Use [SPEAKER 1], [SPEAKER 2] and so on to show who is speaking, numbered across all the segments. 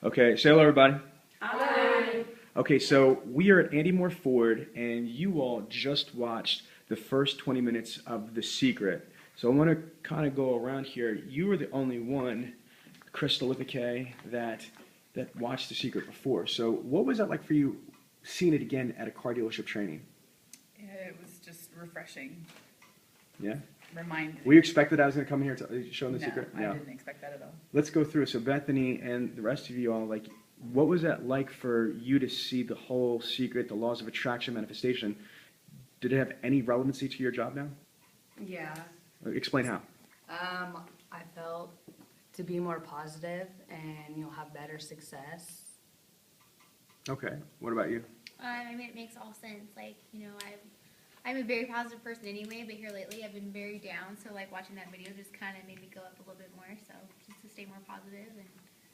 [SPEAKER 1] Okay, say hello, everybody.
[SPEAKER 2] Hi.
[SPEAKER 1] Okay, so we are at Andy Moore Ford, and you all just watched the first 20 minutes of The Secret. So I want to kind of go around here. You were the only one, Crystal with a K, that watched The Secret before. So what was that like for you, seeing it again at a car dealership training?
[SPEAKER 2] It was just refreshing.
[SPEAKER 1] Yeah?
[SPEAKER 2] Reminded.
[SPEAKER 1] Were you expected I was going to come here to show them The
[SPEAKER 2] No,
[SPEAKER 1] Secret?
[SPEAKER 2] I didn't expect that at all.
[SPEAKER 1] Let's go through it. So Bethany and the rest of you all, like, what was that like for you to see the whole Secret, the laws of attraction manifestation? Did it have any relevancy to your job now?
[SPEAKER 3] Yeah.
[SPEAKER 1] Explain how.
[SPEAKER 3] I felt to be more positive and you'll have better success.
[SPEAKER 1] Okay. What about you?
[SPEAKER 4] I mean, it makes all sense. Like, you know, I'm a very positive person anyway, but here lately I've been very down. So, like, watching that video just kind of made me go up a little bit more. So, just to stay more positive. And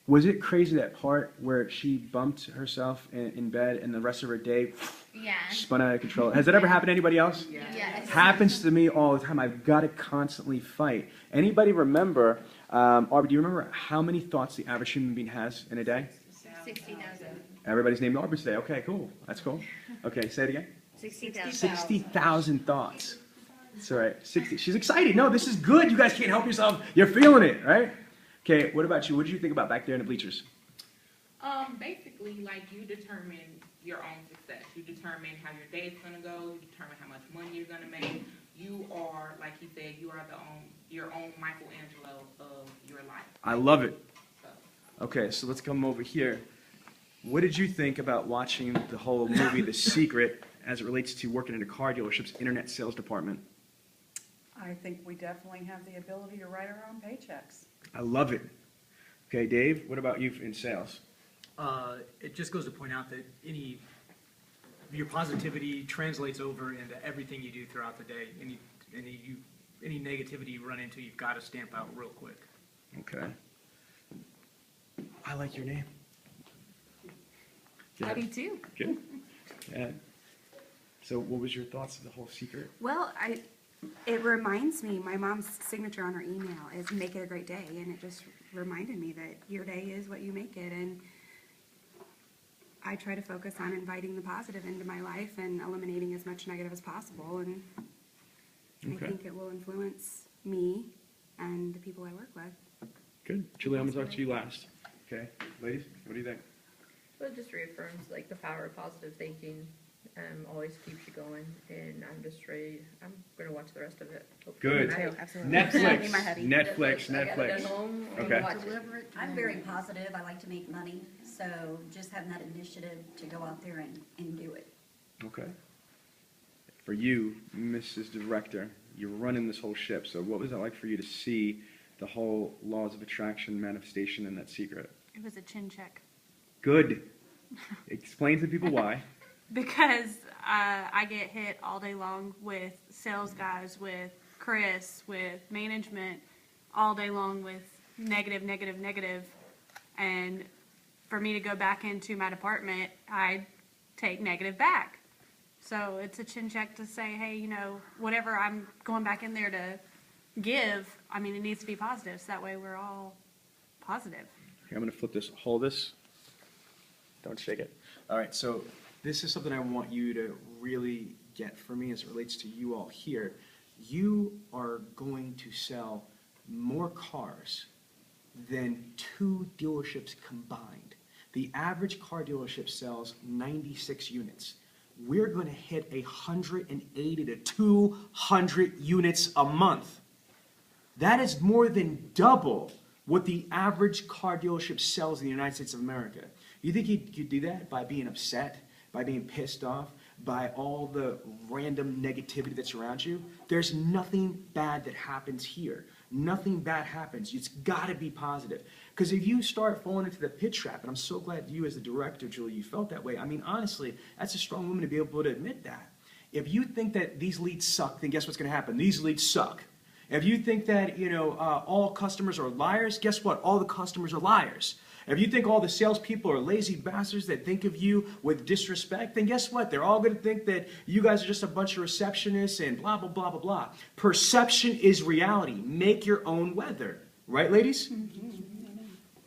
[SPEAKER 1] Was it crazy that part where she bumped herself in bed and the rest of her day
[SPEAKER 4] yeah.
[SPEAKER 1] spun out of control? Has that ever happened to anybody else?
[SPEAKER 4] Yes.
[SPEAKER 1] Happens to me all the time. I've got to constantly fight. Anybody remember, Aubrey, do you remember how many thoughts the average human being has in a day?
[SPEAKER 4] 60,000.
[SPEAKER 1] Everybody's named Aubrey today. Okay, cool. That's cool. Okay, say it again.
[SPEAKER 4] 60,000.
[SPEAKER 1] 60,000 thoughts. That's all right. 60. She's excited. No, this is good. You guys can't help yourself. You're feeling it, right? Okay, what about you? What did you think about back there in the bleachers?
[SPEAKER 5] Basically, like, you determine your own success. You determine how your day's gonna go. You determine how much money you're gonna make. You are, like he said, you are your own Michelangelo of your life.
[SPEAKER 1] I love it.
[SPEAKER 5] So,
[SPEAKER 1] Okay, so let's come over here. What did you think about watching the whole movie, The Secret, as it relates to working in a car dealership's internet sales department?
[SPEAKER 6] I think we definitely have the ability to write our own paychecks.
[SPEAKER 1] I love it. Okay, Dave, what about you in sales?
[SPEAKER 7] It just goes to point out that your positivity translates over into everything you do throughout the day. Any negativity you run into, you've got to stamp out real quick.
[SPEAKER 1] Okay. I like your name.
[SPEAKER 3] I do too.
[SPEAKER 1] Good. Yeah. So what was your thoughts of the whole Secret?
[SPEAKER 8] Well, it reminds me, my mom's signature on her email is "Make it a great day," and it just reminded me that your day is what you make it, and I try to focus on inviting the positive into my life and eliminating as much negative as possible, and
[SPEAKER 1] Okay.
[SPEAKER 8] I think it will influence me and the people I work with.
[SPEAKER 1] Good. Julie, I'm going to talk to you last. Okay. Ladies, what do you think?
[SPEAKER 9] Well, it just reaffirms like the power of positive thinking. Always keeps you going, and I'm just ready. I'm gonna watch the rest of it.
[SPEAKER 1] Good.
[SPEAKER 9] I-
[SPEAKER 8] Absolutely.
[SPEAKER 1] Netflix.
[SPEAKER 8] My hubby.
[SPEAKER 1] Netflix.
[SPEAKER 9] I got it at
[SPEAKER 1] Netflix.
[SPEAKER 9] home. I'm
[SPEAKER 1] Okay.
[SPEAKER 9] gonna watch it.
[SPEAKER 10] I'm very positive. I like to make money, so just having that initiative to go out there and do it.
[SPEAKER 1] Okay. For you, Mrs. Director, you're running this whole ship. So what was it like for you to see the whole laws of attraction manifestation in that Secret?
[SPEAKER 11] It was a chin check.
[SPEAKER 1] Good. Explain to people why.
[SPEAKER 11] Because I get hit all day long with sales guys, with Chris, with management, all day long with negative, negative, negative. And for me to go back into my department, I take negative back. So it's a chin check to say, hey, you know, whatever I'm going back in there to give, I mean, it needs to be positive. So that way we're all positive.
[SPEAKER 1] Here, I'm going to flip this. Hold this. Don't shake it. All right, so this is something I want you to really get for me as it relates to you all here. You are going to sell more cars than 2 dealerships combined. The average car dealership sells 96 units. We're going to hit 180 to 200 units a month. That is more than double what the average car dealership sells in the United States of America. You think you could do that by being upset, by being pissed off, by all the random negativity that's around you? There's nothing bad that happens here. Nothing bad happens. It's got to be positive. Because if you start falling into the pit trap, and I'm so glad you as the director, Julie, you felt that way. I mean, honestly, that's a strong woman to be able to admit that. If you think that these leads suck, then guess what's going to happen? These leads suck. If you think that, all customers are liars, guess what? All the customers are liars. If you think all the salespeople are lazy bastards that think of you with disrespect, then guess what? They're all going to think that you guys are just a bunch of receptionists and blah, blah, blah, blah, blah. Perception is reality. Make your own weather. Right, ladies?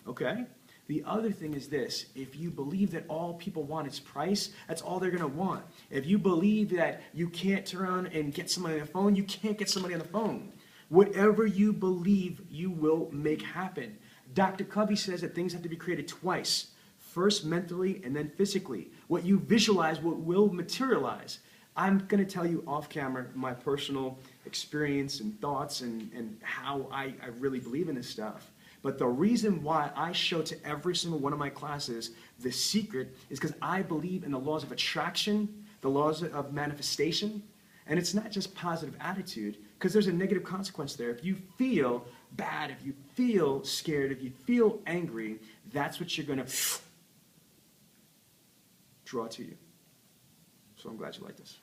[SPEAKER 1] Okay. The other thing is this: if you believe that all people want is price, that's all they're going to want. If you believe that you can't turn around and get somebody on the phone, you can't get somebody on the phone. Whatever you believe, you will make happen. Dr. Covey says that things have to be created twice. First mentally and then physically. What you visualize will materialize. I'm going to tell you off camera my personal experience and thoughts and how I really believe in this stuff. But the reason why I show to every single one of my classes the secret is because I believe in the laws of attraction, the laws of manifestation, and it's not just positive attitude, because there's a negative consequence there. If you feel bad, if you feel scared, if you feel angry, that's what you're going to draw to you. So I'm glad you like this.